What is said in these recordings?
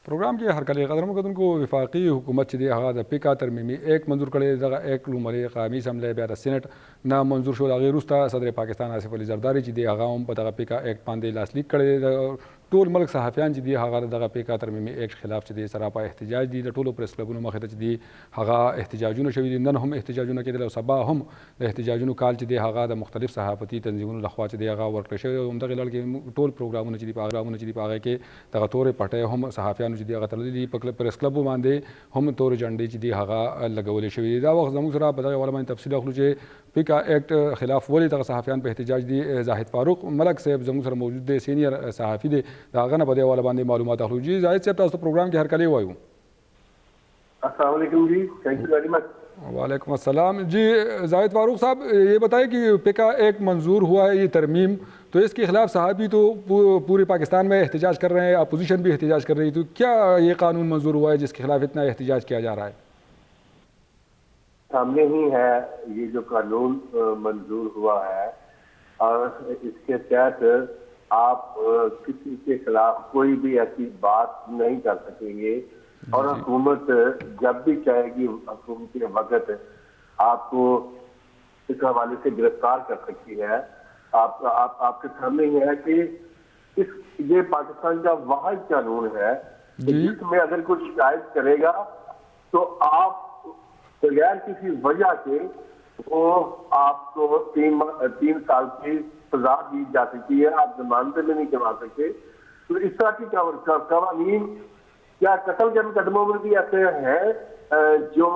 प्रोग्राम के हर कले कदर मकदन को वफाकी हुकूमत दी हाँ पिका तरमीमी एक मंजूर करे एक कामी असम्बली ब्या सेनेट ना मंजूर शो आगे रुस्ता सदर पाकिस्तान आसिफ अली जरदारी दी आगाम पता पिका एक पांदे लासलीक करे टोल मल्क सहाफ़ियान दी हाँ दगा पिका तरमीमी एक खिलाफ दी सरापा एहतजाज दी टोलो प्रेस क्लबों मखत दी हाँ एहतजाजों शवी नन हम एहतजाजों के सबा हम एहतजाजों काल दी हाँ मुख्तलिफ सहाफ़ती तंजीमों लखवा दी हाँ वर्क उमदा लड़के टोल प्रोग्रामों दी पागे के दगा तौर पटे हम सहाफ़ियान दी तली प्रेस क्लब बांधे हम तौर झंडे दी हाँ लगवले शवी दा वक्त जमूक सरा बता वाला तफसील अखलूचे पिका एक्ट खिलाफ वली तक सहाफ़ियान पर एहतजाज दी जाहिद फारूक मलक साहब जमूक सर मौजूद सीनियर सहाफ़ी दे दागना बदे वाला बांधे मालूमात अखलू जी जाहिद साहब तो प्रोग्राम के हर कले हुआ हूँ। अस्सलाम वालेकुम जी, थैंक यू वेरी मच। वालेकुम अस्सलाम जी। जाहिद फारूक साहब ये बताएं कि पिका एक मंजूर हुआ है ये तरमीम, तो इसके खिलाफ सहाफ़ी तो पूरे पाकिस्तान में एहतजाज कर रहे हैं, अपोजिशन भी एहतजाज कर रही है, तो क्या ये कानून मंजूर हुआ है जिसके खिलाफ इतना एहतजाज किया जा रहा है? सामने ही है ये जो कानून मंजूर हुआ है और इसके तहत आप किसी के खिलाफ कोई भी ऐसी बात नहीं कर सकेंगे और हुकूमत जब भी चाहेगी हुकूमत के वक्त आपको इस हवाले से गिरफ्तार कर सकती है। आपके सामने ही है कि ये पाकिस्तान का वाहिद कानून है जिसमें अगर कोई शिकायत करेगा तो आप बगैर किसी वजह के वो आपको 3 साल की सजा दी जा सकती है, आप जमानत में नहीं करवा सकते। तो इस तरह की कवानीन या कत्ल के मुकदमों में भी ऐसे हैं जो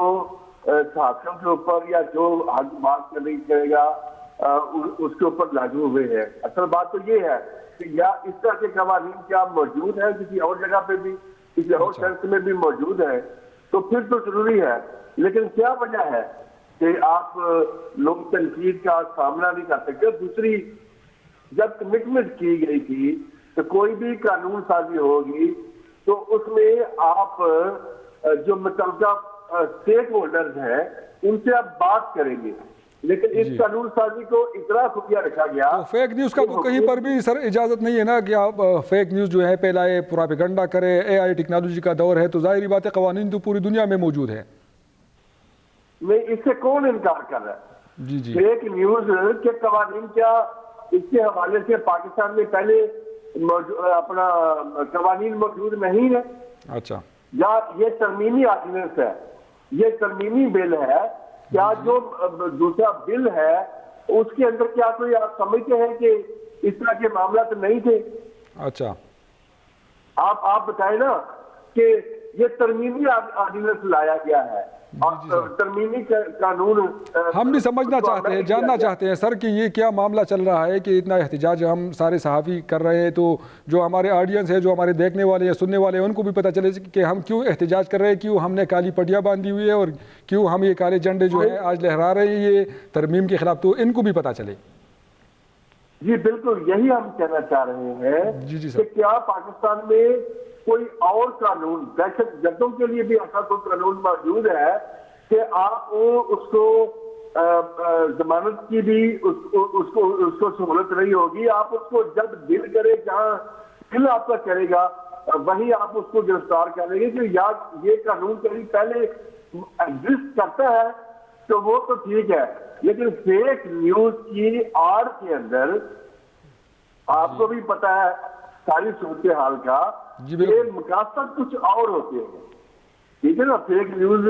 सहाफ़ियों के ऊपर या जो हक बात नहीं करेगा उसके ऊपर लागू हुए हैं। असल बात तो ये है कि या इस तरह के कवानीन क्या मौजूद है किसी और जगह पे भी, किसी और शर्त में भी मौजूद है, तो फिर तो जरूरी है। लेकिन क्या वजह है कि आप लोग तनकीद का सामना नहीं कर सकते? दूसरी, जब कमिटमेंट की गई थी तो कोई भी कानून साजी होगी तो उसमें आप जो मुतलका स्टेक होल्डर्स हैं उनसे आप बात करेंगे, लेकिन इस कानून साजी को इतना खुफिया रखा गया। तो फेक न्यूज़ का तो कहीं पर भी सर इजाज़त नहीं है ना कि आप फेक न्यूज़ जो है फैलाए, प्रोपेगेंडा करे। AI टेक्नोलॉजी का दौर है तो जाहिर बात है कवानीन तो पूरी दुनिया में मौजूद है। मैं इससे कौन इनकार कर रहा है? जी जी। फेक न्यूज के कवानीन क्या इसके हवाले से पाकिस्तान में पहले अपना कवानीन मौजूद नहीं है? अच्छा, या ये तरमीमी ऑर्डिनेंस है, ये तरमीमी बिल है क्या? जो दूसरा बिल है उसके अंदर क्या कोई आप समझते हैं कि इस तरह के मामला तो नहीं थे? अच्छा, आप बताएं ना कि ये तरमीमी ऑर्डिनेंस लाया गया है और तरमीमी कानून हम भी समझना चाहते हैं, जानना चाहते हैं सर कि ये क्या मामला चल रहा है कि इतना एहतजाज हम सारे सहाफ़ी कर रहे हैं, तो जो हमारे ऑडियंस है, जो हमारे देखने वाले हैं, सुनने वाले हैं, उनको भी पता चले कि हम क्यों एहतजाज कर रहे हैं, क्यों हमने काली पटिया बांधी हुई है और क्यों हम ये काले झंडे जो है आज लहरा रहे हैं ये तरमीम के खिलाफ, तो इनको भी पता चले। जी बिल्कुल, यही हम कहना चाह रहे हैं। जी जी कि क्या पाकिस्तान में कोई और कानून, दहशत गर्दों के लिए भी ऐसा कोई कानून मौजूद है कि आप उसको जमानत की भी उसको सहूलत नहीं होगी, आप उसको जब दिल करे, जहाँ दिल आपका करेगा वही आप उसको गिरफ्तार करेंगे? कि या ये कानून कभी पहले एग्जिस्ट करता है तो वो तो ठीक है, लेकिन फेक न्यूज की आड़ के अंदर आपको भी पता है सारी सूरत हाल का, ये मकसद कुछ और होते हैं, ठीक है ना? फेक न्यूज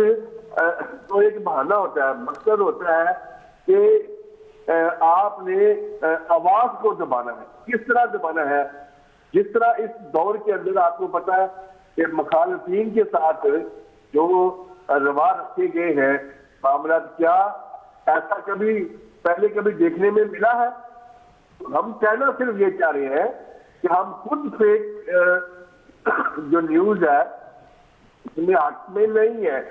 तो एक बहाना होता है, मकसद होता है कि आपने आवाज को दबाना है। किस तरह दबाना है? जिस तरह इस दौर के अंदर आपको पता है कि मुखालिफिन के साथ जो रवा रखे गए हैं मामला, क्या ऐसा कभी पहले कभी देखने में मिला है? हम कहना सिर्फ ये चाह रहे हैं कि हम खुद फेक जो न्यूज है उसमें हक में नहीं है।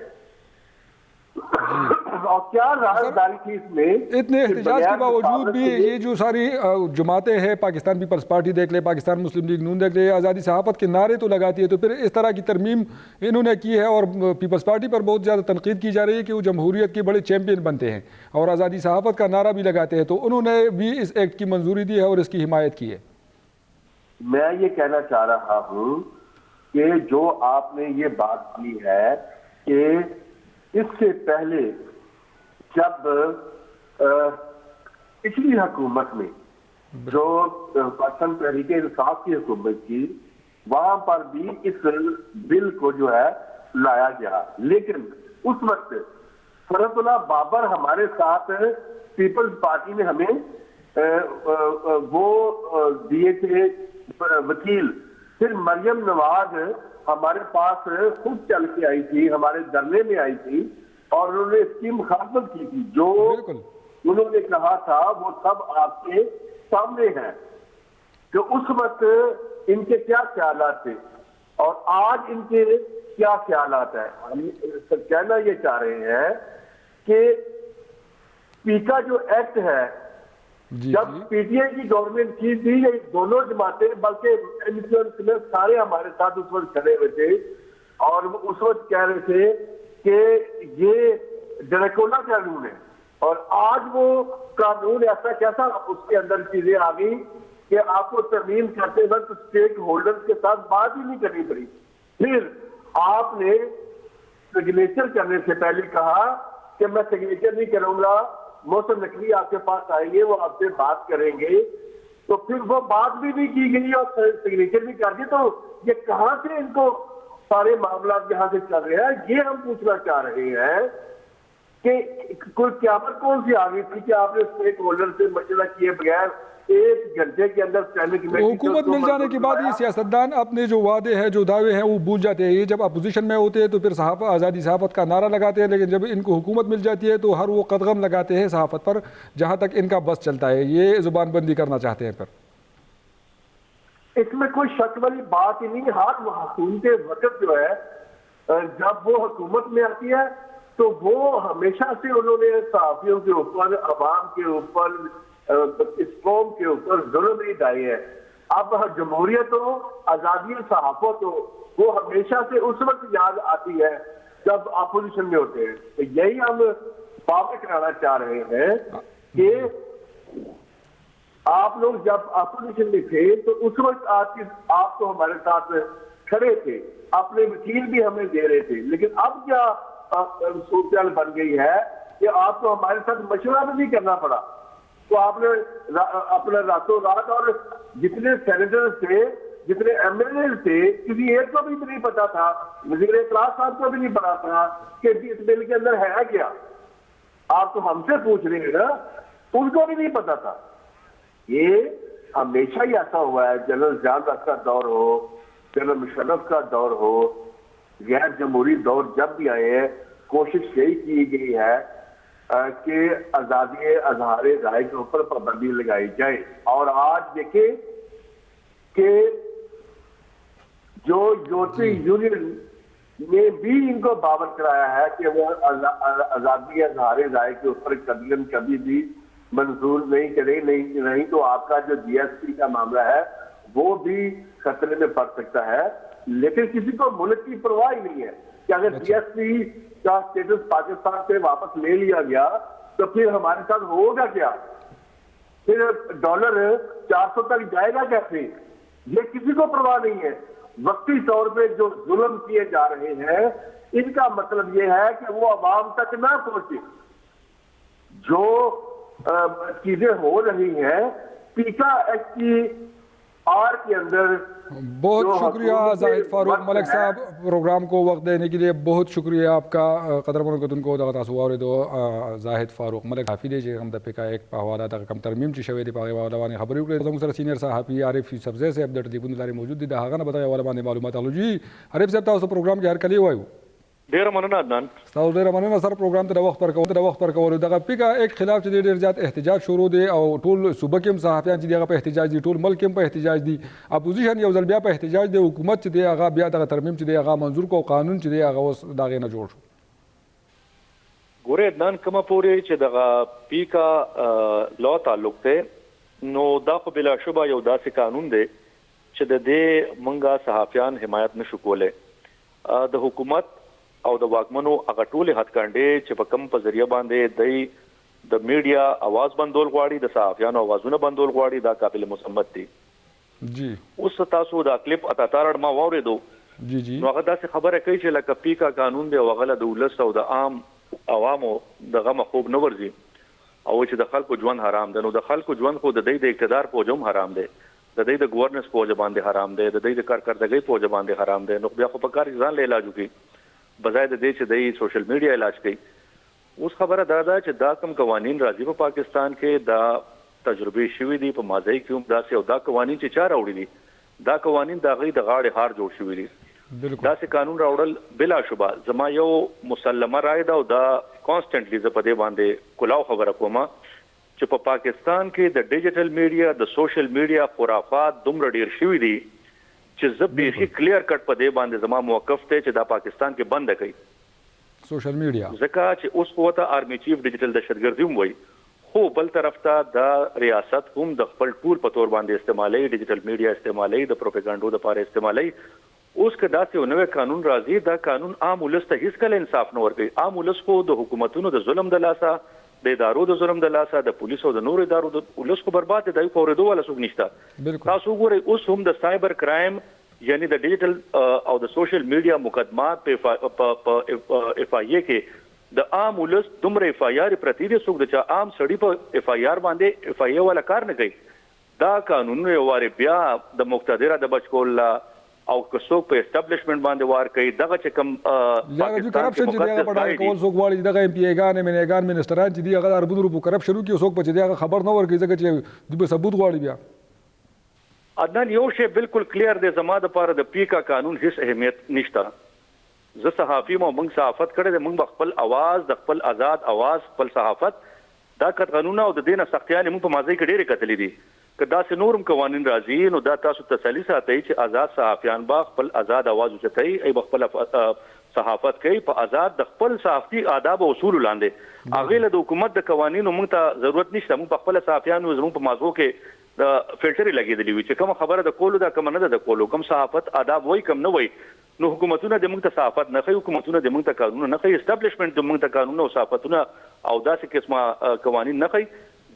और क्या राजदारी थी इसमें? इतने एहतजाज के बावजूद भी ये जो सारी जमातें हैं, पाकिस्तान पीपल्स पार्टी देख ले, पाकिस्तान मुस्लिम लीग नून देख ले, आज़ादी सहाफ़त के नारे तो लगाती है, तो फिर इस तरह की तरमीम इन्होंने की है और पीपल्स पार्टी पर बहुत ज़्यादा तनकीद की जा रही है कि वो जमहूरियत के बड़े चैम्पियन बनते हैं और आज़ादी सहाफ़त का नारा भी लगाते हैं, तो उन्होंने भी इस एक्ट की मंजूरी दी है और इसकी हिमायत की है। मैं ये कहना चाह रहा हूँ कि जो आपने ये बात की है कि इससे पहले जब पिछली हुकूमत में जो पाकिस्तान तहरीक इंसाफ की हुकूमत थी, वहां पर भी इस बिल को जो है लाया गया, लेकिन उस वक्त फरतुल्लाह बाबर हमारे साथ पीपल्स पार्टी ने हमें वो दिए थे वकील। फिर मरियम नवाज हमारे पास खुद चल के आई थी, हमारे धरने में आई थी और उन्होंने इसकी मुखालफत की थी। जो उन्होंने कहा था वो सब आपके सामने है। तो उस वक्त इनके क्या ख्यालात थे और आज इनके क्या ख्यालात है। हम कहना ये चाह रहे हैं कि पीका जो एक्ट है, जब पीटीआई की गवर्नमेंट की थी, ये दोनों जमातें बल्कि में सारे हमारे साथ उस वक्त खड़े हुए थे और उस वक्त कह रहे थे कि ये ड्रैकुला कानून है। और आज वो कानून ऐसा कैसा उसके अंदर चीजें आ गई कि आपको तरमीम करते वक्त स्टेक होल्डर्स के साथ बात ही नहीं करनी पड़ी। फिर आपने सिग्नेचर करने से पहले कहा कि मैं सिग्नेचर नहीं करूंगा, मोहसिन नकवी आपके पास आएंगे, वो आपसे बात करेंगे। तो फिर वो बात भी नहीं की गई और सिग्नेचर भी कर दी। तो ये कहां से इनको सारे मामला यहाँ से चल रहे हैं, ये हम पूछना चाह रहे हैं कि कोई क़यामत कौन सी आ गई थी कि आपने स्टेक होल्डर से मशवरा किए बगैर 1 घंटे के अंदर हुकूमत मिल जाने के बाद ये सियासतदान अपने जो वादे हैं, जो दावे हैं, वो भूल जाते हैं। ये जब अपोजिशन में होते हैं तो फिर आज़ादी सहाफ़त का नारा लगाते हैं, लेकिन जब इनको हुकूमत मिल जाती है तो हर वो कदगम लगाते हैं सहाफ़त पर जहाँ तक इनका बस चलता है। ये ज़ुबानबंदी करना चाहते हैं। फिर इसमें कोई शक वाली बात ही नहीं। हर हुकूमत वक्त जो है, जब वो हुकूमत में आती है तो वो हमेशा से उन्होंने सहाफ़ियों के ऊपर, अवाम के ऊपर, इस कौम के ऊपर जुल्म नहीं ढाए हैं। अब जमहूरियत हो, आज़ादी, सहाफ़त हो, वो हमेशा से उस वक्त याद आती है जब अपोजिशन में होते हैं। तो यही हम बात कराना चाह रहे हैं कि आप लोग जब अपोजिशन में थे तो उस वक्त आप तो हमारे साथ खड़े थे, अपने वकील भी हमें दे रहे थे। लेकिन अब क्या सूरत बन गई है कि आपको हमारे साथ मशवरा भी नहीं करना पड़ा। तो आपने अपने रातों रात, और जितने सेनेटर थे, जितने एमएलए थे, किसी एक को भी नहीं पता था, वज़ीर इत्तलात साहब को भी नहीं पता था कि इस बिल के अंदर है क्या। आप तो हमसे पूछ रहे हैं ना, उनको भी नहीं पता था। ये हमेशा ही ऐसा हुआ है। जनरल ज़िया का दौर हो, जनरल मुशर्रफ का दौर हो, गैर जमहूरी दौर जब भी आए हैं, कोशिश यही की गई है कि आज़ादी अज़हार राय के ऊपर पाबंदी लगाई जाए। और आज देखें कि जो यूरोपीय यूनियन ने भी इनको बावर कराया है कि वो आज़ादी अज़हार राय के ऊपर कभी भी मंजूर नहीं करे, नहीं तो आपका जो जीएसटी का मामला है वो भी खतरे में पड़ सकता है। लेकिन किसी को मुल्क की परवाह ही नहीं है कि अगर जीएसटी का स्टेटस पाकिस्तान से वापस ले लिया गया तो फिर हमारे साथ होगा क्या, फिर डॉलर 400 तक जाएगा कैसे, ये किसी को परवाह नहीं है। वक्ती तौर पे जो जुल्म किए जा रहे हैं, इनका मतलब ये है कि वो अवाम तक ना पहुंचे। जो चीजें हो रही हैं पीका एक्ट की आर के अंदर। बहुत शुक्रिया जाहिद फारूक मलिक साहब, प्रोग्राम को वक्त देने के लिए बहुत शुक्रिया आपका। कदरमन को तुमको दो जाहिद फारूक मलिक हाफिदे जे हम दफे का एक हवाला तक कम तरमीम ची शवेदी पागे वाला खबरों के लिए सीनियर साहबी आरिफ सब्जे से अपडेट दी बुंदारी मौजूद दी हागा ना बताया वाला मालूमात आलू जी आरिफ साहब तासो प्रोग्राम के हर कली हुआ ډیر مننه عدنان. ستاسو ډیر مننه. سره پروګرام ته د وخت ورکول دغه پیکا ایک خلاف چې ډیر زیات احتجاج شروع دی او ټول صوبه کې صحافیان چې دغه په احتجاج دي، ټول ملک په احتجاج دي، اپوزیشن یو ځل بیا په احتجاج دی، حکومت چې دی هغه بیا دغه ترمیم چې دی هغه منظور کو، قانون چې دی هغه اوس دغه نه جوړ شو. ګوره عدنان کومه پورې چې دغه پیکا لو تعلق ته نو دا خو بلا شبه یو داسې قانون دی چې د دې منګه صحافیان حمایت نشو کوله. د حکومت او د واکمنو هغه ټول هڅکانډې چې په کم په ذریعہ باندې د میډیا आवाज بندول غواړي، د صحافیانو आवाजونه بندول غواړي، دا قابل مسمت دي. جی اوس تاسو دا کلیپ اتاتار ما واوریدو جی جی نو هغه داسې خبره کوي چې لکه پیکا قانون دی او هغه د ولس او د عام عوامو دغه مخوب نه ورځي او چې د خلکو ژوند حرام دی. نو د خلکو ژوند خو د دې د اقتدار په جوم حرام دی، د دې د گورننس په وجه باندې حرام دی، د دې د کارکردګۍ په وجه باندې حرام دی. نو بیا خو په کار ځان له علاج وکړي بځای د دې چې د سوشل میډیا علاج کوي. اوس خبره دا ده چې دا کوم قوانین راځي په پاکستان کې دا تجربه شوې دي په ماضي کې هم داسې، او دا قوانین چې چا راوړي دي دا قوانین د هغې د غاړې هار جوړ شوي دي. داسې قانون راوړل بلا شبه زما یو مسلمه رای ده او دا کانسټنټلی زه په دې باندې کلاو خبره کوم چې په پاکستان کې د ډیجیټل میډیا د سوشل میډیا خرافات دومره ډیر شوي دي چې زه بیخي کلیر کټ په دې باندې زما موقف دی چې دا پاکستان کې بند کړي سوشل میډیا، ځکه چې اوس قوته آرمی چیف ډیجیټل دهشتګردي هم وایي، خو بل طرف ته د ریاست هم د خپل ټول په تور باندې استعمالي ډیجیټل میډیا استعمالي د پروپاګاندا لپاره استعمالي. اوس که داسې یو نوی قانون راځي دا قانون عام ولس ته هیڅ کله انصاف نه ورکوي. عام ولس خو د حکومتونو د ظلم د لاسه، د ادارو د ظلم د لاسه، د پولیسو د نور ادارو د ولس خو برباد دی، په اورېدو والا څوک نشته. تاسو وګورئ اوس هم د سایبر کرایم یعنی د ډیجیټل او د سوشل میډیا مقدمات په اف آی کې د عام ولس دومره اف آی آر پرتی دي څوک د عام سړی په اف آی آر باندې اف آی والا کار نه کوي. دا قانونونه یو واره بیا د مقتدره د بچکول او څوک په اسټابلیشمنت باندې وار کوي دغه چې کوم کرپشن چې دغه پړای کول څوک واړي دغه ایم پی ایګان منیګان منسټران چې دی هغه اربود روپو کرپشن کوي څوک په دې هغه خبر نه ورکوي ځکه چې د ثبوت غواړي. بیا عدنان یو شی بالکل کلیر دی زما د پاره د پیکا قانون هیڅ اهمیت نشته. زه صحافي مو موږ صحافت کړی دی، موږ خپل आवाज د خپل آزاد आवाज خپل صحافت دا قانون او د دینه سختیانه موږ په ماضي کې ډېرې کتلې دي. که داسې نورم قوانین راځي نو دا تاسو تسلی ساتي چې آزاد صحافیان با خپل آزاد आवाज اوچتای ای خپل صحافت کوي په آزاد د خپل صحافي آداب او اصول لاندې. هغه له حکومت د قوانینو موږ ته ضرورت نشته. موږ په خپل صحافیانو زموږ په مازغو کې د فلټر لګیدلی وي چې کوم خبره د کولو دا کوم نه ده د کولو، کوم صحافت آداب وای کوم نه وای. نو حکومتونه د موږ ته صحافت نه کوي، حکومتونه د موږ ته قانون نه کوي، اسټابلیشمنت د موږ ته قانون او صحافتونه او داسې قسمه قوانین نه کوي.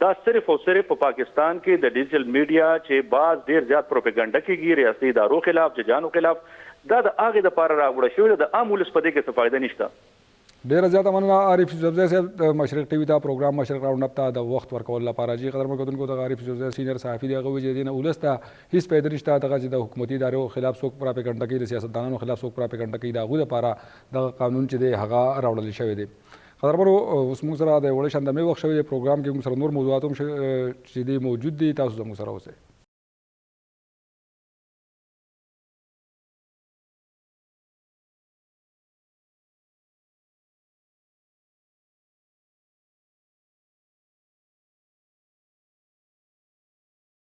دا صرف او صرف په پاکستان کې د ډیجیټل میډیا چې باز ډیر زیات پروپاګاندا کیږي ریاستي ادارو خلاف، ججانو خلاف، دا د هغه د لپاره راغوړل شوی د عام ولس په دې کې څه فائدہ نشته. ډیر زیاته مننه عارف یوسفزی صاحب د مشرق ټي وي دا پروګرام مشرق راوند اپ ته د وخت ورکول لپاره. جی قدر مکتونکو د عارف یوسفزی سینیئر صحافي دی هغه وجه دینه ولسته هیڅ پیدا نشته دغه چې د حکومتي ادارو خلاف څوک پروپاګاندا کوي، د سیاستدانانو خلاف څوک پروپاګاندا کوي، دا غو لپاره د قانون چې دی هغه راوړل شوی دی. قدرمنو اوس موږ سره د وړ شاندمه وخت شوی پروګرام کې موږ سره نور موضوعات هم چې دی موجود دي، تاسو زموږ سره اوسئ.